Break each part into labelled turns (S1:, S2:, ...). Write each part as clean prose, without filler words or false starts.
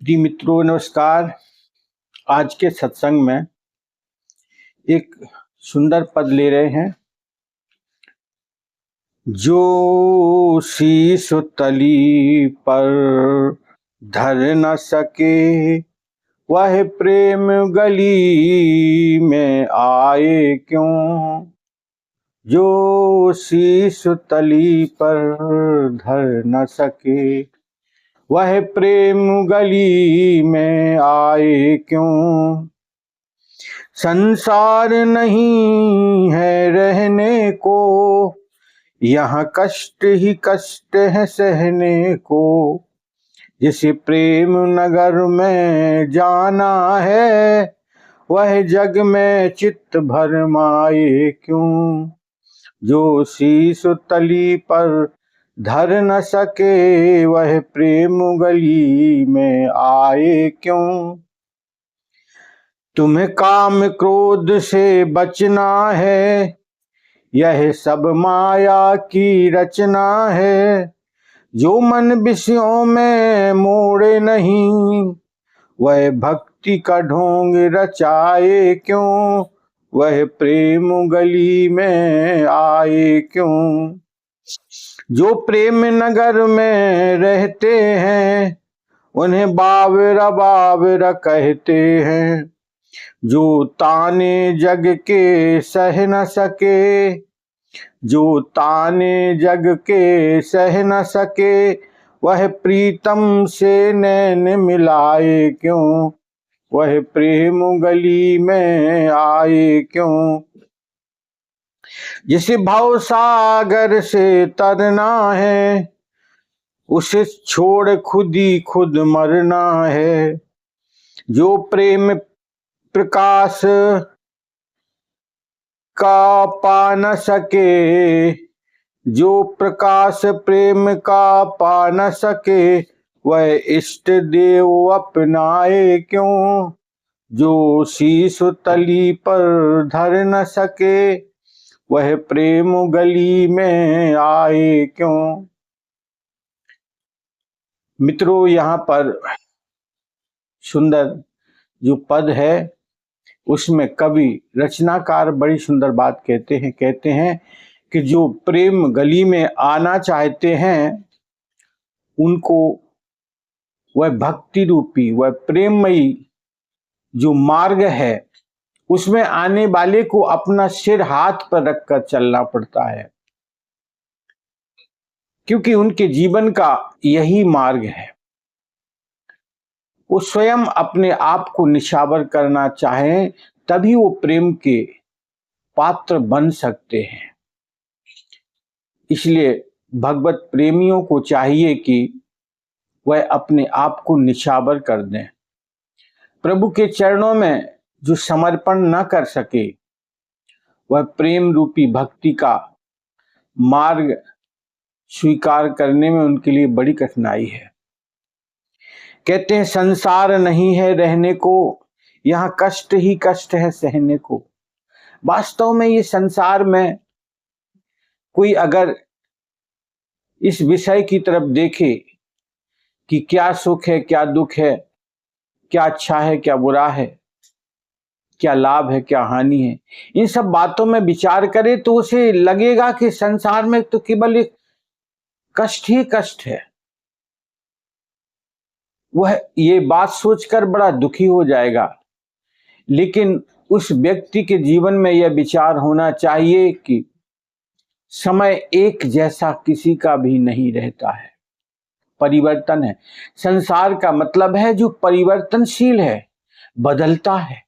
S1: जी मित्रों नमस्कार। आज के सत्संग में एक सुंदर पद ले रहे हैं। जो शीश तली पर धर न सके वह प्रेम गली में आए क्यों। जो शीश तली पर धर न सके वह प्रेम गली में आए क्यों। संसार नहीं है रहने को यहाँ कष्ट ही कष्ट है सहने को। जिसे प्रेम नगर में जाना है वह जग में चित्त भरमाए क्यों। जो शीश तली पर धर न सके वह प्रेम गली में आए क्यों। तुम्हें काम क्रोध से बचना है यह सब माया की रचना है। जो मन विषयों में मोड़े नहीं वह भक्ति का ढोंग रचाए क्यों। वह प्रेम गली में आए क्यों। जो प्रेम नगर में रहते हैं उन्हें बावरा बावरा कहते हैं। जो ताने जग के सह न सके जो ताने जग के सह न सके वह प्रीतम से नैन मिलाए क्यों। वह प्रेम गली में आए क्यों। जिसे भव सागर से तरना है उसे छोड़ खुद ही खुद मरना है। जो प्रेम प्रकाश का पा न सके जो प्रकाश प्रेम का पा न सके वह इष्ट देव अपनाए क्यों। जो शीश तली पर धर न सके वह प्रेम गली में आए क्यों। मित्रों यहाँ पर सुंदर जो पद है उसमें कवि रचनाकार बड़ी सुंदर बात कहते हैं कि जो प्रेम गली में आना चाहते हैं उनको वह भक्ति रूपी वह प्रेममयी जो मार्ग है उसमें आने वाले को अपना सिर हाथ पर रखकर चलना पड़ता है, क्योंकि उनके जीवन का यही मार्ग है। वो स्वयं अपने आप को निछावर करना चाहें तभी वो प्रेम के पात्र बन सकते हैं। इसलिए भगवत प्रेमियों को चाहिए कि वह अपने आप को निछावर कर दें। प्रभु के चरणों में जो समर्पण न कर सके वह प्रेम रूपी भक्ति का मार्ग स्वीकार करने में उनके लिए बड़ी कठिनाई है। कहते हैं संसार नहीं है रहने को यहाँ कष्ट ही कष्ट है सहने को। वास्तव में ये संसार में कोई अगर इस विषय की तरफ देखे कि क्या सुख है क्या दुख है, क्या अच्छा है क्या बुरा है, क्या लाभ है क्या हानि है, इन सब बातों में विचार करे तो उसे लगेगा कि संसार में तो केवल एक कष्ट ही कष्ट है। वह ये बात सोचकर बड़ा दुखी हो जाएगा। लेकिन उस व्यक्ति के जीवन में यह विचार होना चाहिए कि समय एक जैसा किसी का भी नहीं रहता है, परिवर्तन है। संसार का मतलब है जो परिवर्तनशील है, बदलता है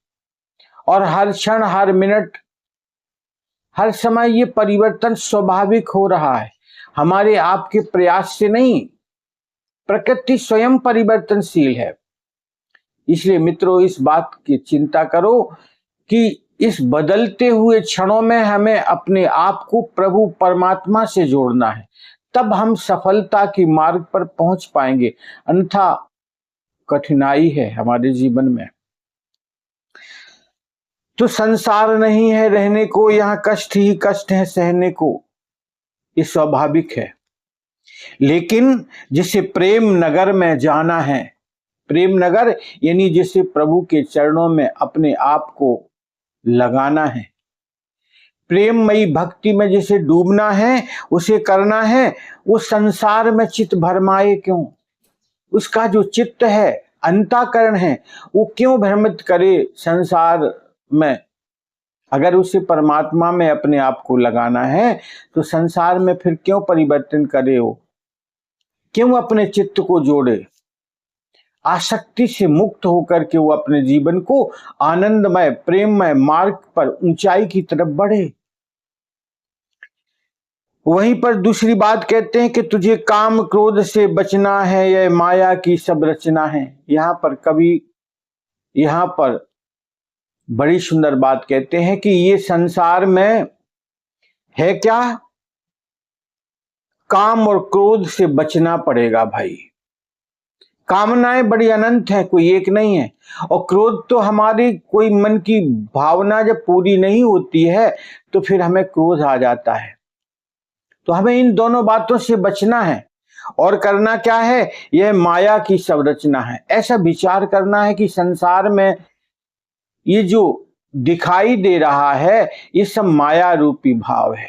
S1: और हर क्षण हर मिनट हर समय ये परिवर्तन स्वाभाविक हो रहा है, हमारे आपके प्रयास से नहीं। प्रकृति स्वयं परिवर्तनशील है। इसलिए मित्रों इस बात की चिंता करो कि इस बदलते हुए क्षणों में हमें अपने आप को प्रभु परमात्मा से जोड़ना है, तब हम सफलता की मार्ग पर पहुंच पाएंगे। अन्यथा कठिनाई है हमारे जीवन में। तो संसार नहीं है रहने को यहाँ कष्ट ही कष्ट है सहने को, ये स्वाभाविक है। लेकिन जिसे प्रेम नगर में जाना है प्रेम नगर यानी जैसे प्रभु के चरणों में अपने आप को लगाना है, प्रेममयी भक्ति में जैसे डूबना है, उसे करना है। वो संसार में चित्त भरमाए क्यों? उसका जो चित्त है, अंतःकरण है, वो क्यों भ्रमित करे संसार में? अगर उसे परमात्मा में अपने आप को लगाना है तो संसार में फिर क्यों परिवर्तन करे? वो क्यों अपने चित्त को जोड़े? आसक्ति से मुक्त होकर के वो अपने जीवन को आनंदमय प्रेममय मार्ग पर ऊंचाई की तरफ बढ़े। वहीं पर दूसरी बात कहते हैं कि तुझे काम क्रोध से बचना है, यह माया की सब रचना है। यहाँ पर बड़ी सुंदर बात कहते हैं कि ये संसार में है क्या? काम और क्रोध से बचना पड़ेगा भाई। कामनाएं बड़ी अनंत हैं, कोई एक नहीं है। और क्रोध तो हमारी कोई मन की भावना जब पूरी नहीं होती है तो फिर हमें क्रोध आ जाता है। तो हमें इन दोनों बातों से बचना है। और करना क्या है? यह माया की संरचना है। ऐसा विचार करना है कि संसार में ये जो दिखाई दे रहा है ये सब माया रूपी भाव है।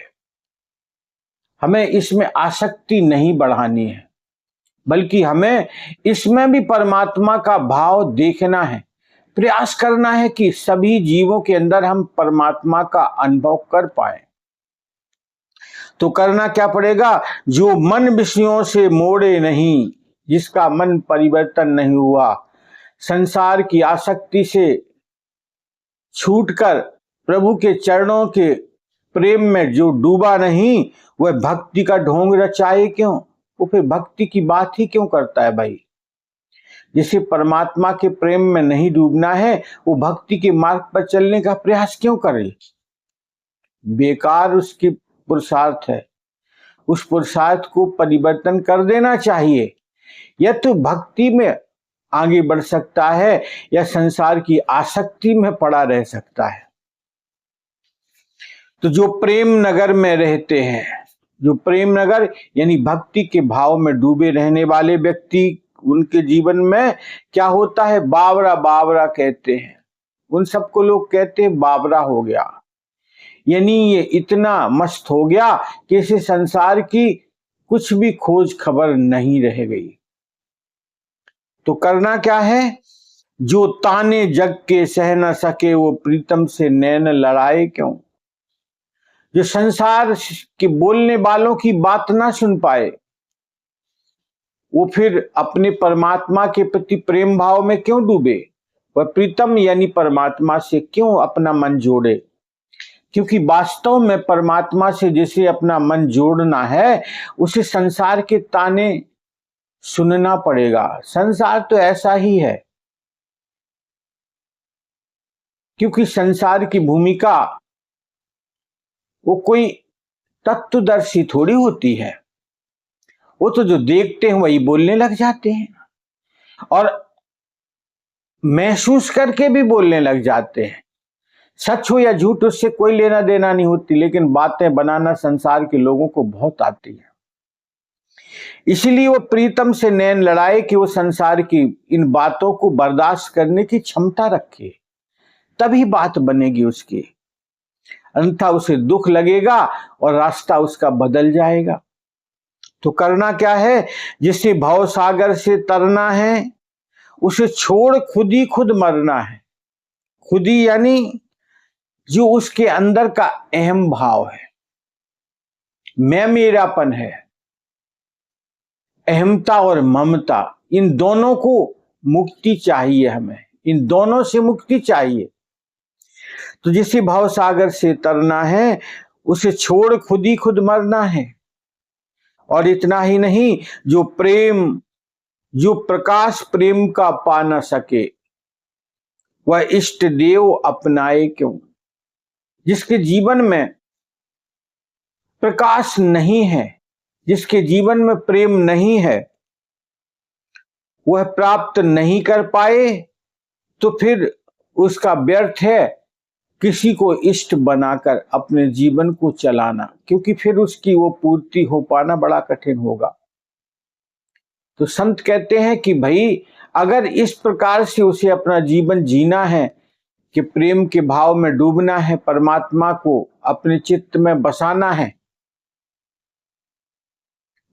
S1: हमें इसमें आसक्ति नहीं बढ़ानी है, बल्कि हमें इसमें भी परमात्मा का भाव देखना है। प्रयास करना है कि सभी जीवों के अंदर हम परमात्मा का अनुभव कर पाए। तो करना क्या पड़ेगा? जो मन विषयों से मोड़े नहीं, जिसका मन परिवर्तन नहीं हुआ, संसार की आसक्ति से छूटकर प्रभु के चरणों के प्रेम में जो डूबा नहीं, वह भक्ति का ढोंग रचाए क्यों? वो फिर भक्ति की बात ही क्यों करता है भाई? जिसे परमात्मा के प्रेम में नहीं डूबना है, वो भक्ति के मार्ग पर चलने का प्रयास क्यों करे? बेकार उसकी पुरुषार्थ है। उस पुरुषार्थ को परिवर्तन कर देना चाहिए। या तो भक्ति में आगे बढ़ सकता है या संसार की आसक्ति में पड़ा रह सकता है। तो जो प्रेम नगर में रहते हैं, जो प्रेम नगर यानी भक्ति के भाव में डूबे रहने वाले व्यक्ति, उनके जीवन में क्या होता है? बावरा बावरा कहते हैं। उन सबको लोग कहते हैं बावरा हो गया, यानी ये इतना मस्त हो गया कि इसे संसार की कुछ भी खोज खबर नहीं रह गई। तो करना क्या है? जो ताने जग के सह न सके, वो प्रीतम से नैन लड़ाए क्यों? जो संसार के बोलने वालों की बात ना सुन पाए, वो फिर अपने परमात्मा के प्रति प्रेम भाव में क्यों डूबे? वह प्रीतम यानी परमात्मा से क्यों अपना मन जोड़े? क्योंकि वास्तव में परमात्मा से जिसे अपना मन जोड़ना है, उसे संसार के ताने सुनना पड़ेगा। संसार तो ऐसा ही है, क्योंकि संसार की भूमिका वो कोई तत्वदर्शी थोड़ी होती है। वो तो जो देखते हैं वही बोलने लग जाते हैं, और महसूस करके भी बोलने लग जाते हैं। सच हो या झूठ उससे कोई लेना देना नहीं होती, लेकिन बातें बनाना संसार के लोगों को बहुत आती है। इसीलिए वो प्रीतम से नैन लड़ाए कि वो संसार की इन बातों को बर्दाश्त करने की क्षमता रखे, तभी बात बनेगी उसकी। अन्यथा उसे दुख लगेगा और रास्ता उसका बदल जाएगा। तो करना क्या है? जिसे भव सागर से तरना है, उसे छोड़ खुद ही खुद मरना है। खुद ही यानी जो उसके अंदर का अहम भाव है, मैं मेरापन है, अहमता और ममता, इन दोनों को मुक्ति चाहिए। हमें इन दोनों से मुक्ति चाहिए। तो जिसे भाव सागर से तरना है, उसे छोड़ खुद ही खुद मरना है। और इतना ही नहीं, जो प्रकाश प्रेम का पा न सके, वह इष्ट देव अपनाए क्यों? जिसके जीवन में प्रकाश नहीं है, जिसके जीवन में प्रेम नहीं है, वह प्राप्त नहीं कर पाए तो फिर उसका व्यर्थ है किसी को इष्ट बनाकर अपने जीवन को चलाना, क्योंकि फिर उसकी वो पूर्ति हो पाना बड़ा कठिन होगा। तो संत कहते हैं कि भाई अगर इस प्रकार से उसे अपना जीवन जीना है कि प्रेम के भाव में डूबना है, परमात्मा को अपने चित्त में बसाना है,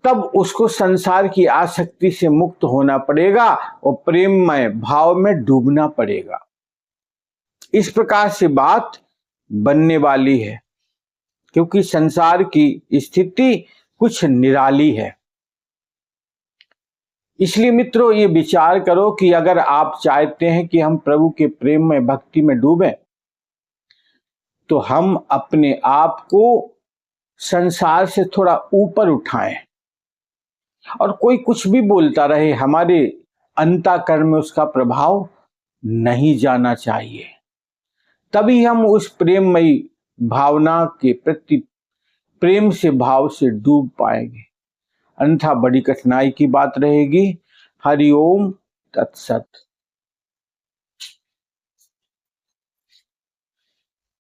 S1: तब उसको संसार की आसक्ति से मुक्त होना पड़ेगा और प्रेममय भाव में डूबना पड़ेगा। इस प्रकार से बात बनने वाली है, क्योंकि संसार की स्थिति कुछ निराली है। इसलिए मित्रों, ये विचार करो कि अगर आप चाहते हैं कि हम प्रभु के प्रेम में, भक्ति में डूबें, तो हम अपने आप को संसार से थोड़ा ऊपर उठाएं और कोई कुछ भी बोलता रहे, हमारे अंतःकरण में उसका प्रभाव नहीं जाना चाहिए। तभी हम उस प्रेममयी भावना के प्रति प्रेम से, भाव से डूब पाएंगे, अन्यथा बड़ी कठिनाई की बात रहेगी। हरि ओम तत्सत।